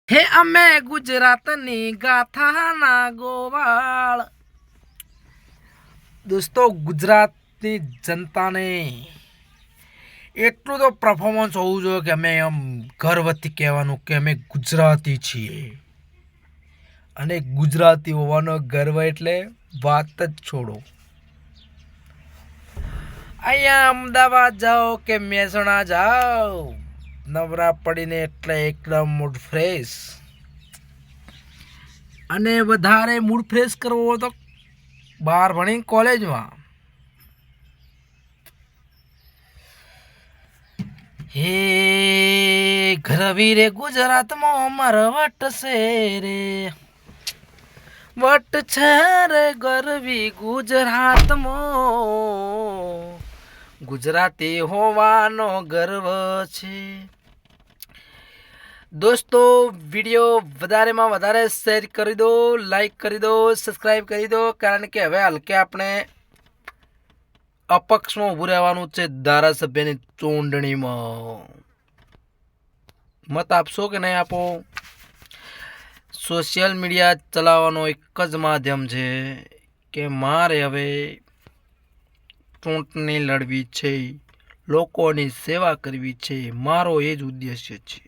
હે અમે ગુજરાતની ગાથાના ગોવાળ। દોસ્તો ગુજરાતની જનતાને એટલું તો પરફોર્મન્સ હોવું જોઈએ કે અમે આમ ગર્વથી કહેવાનું કે અમે ગુજરાતી છીએ અને ગુજરાતી હોવાનો ગર્વ એટલે વાત જ છોડો। અહીંયા અમદાવાદ જાઓ કે મહેસાણા જાઓ, નવરા પડીને એટલે એકદમ મૂડ ફ્રેશ, અને વધારે મૂડ ફ્રેશ કરવો હોય તો બહાર ભણી કોલેજમાં। હે ઘરવી રે ગુજરાતમાં અમારા વટ છે રે, વટ છે રે ગરવી ગુજરાતમાં, ગુજરાતી હોવાનો ગર્વ છે। દોસ્તો વિડીયો વધારેમાં વધારે શેર કરી દો, લાઈક કરી દો, સબસ્ક્રાઈબ કરી દો, કારણ કે હવે હલકે આપણે અપક્ષમાં ઊભું રહેવાનું છે ધારાસભ્યની ચૂંટણીમાં। મત આપશો કે નહીં આપો? સોશિયલ મીડિયા ચલાવવાનો એક જ માધ્યમ છે કે મારે હવે ચૂંટણી લડવી છે, લોકોની સેવા કરવી છે, મારો એ જ ઉદ્દેશ્ય છે।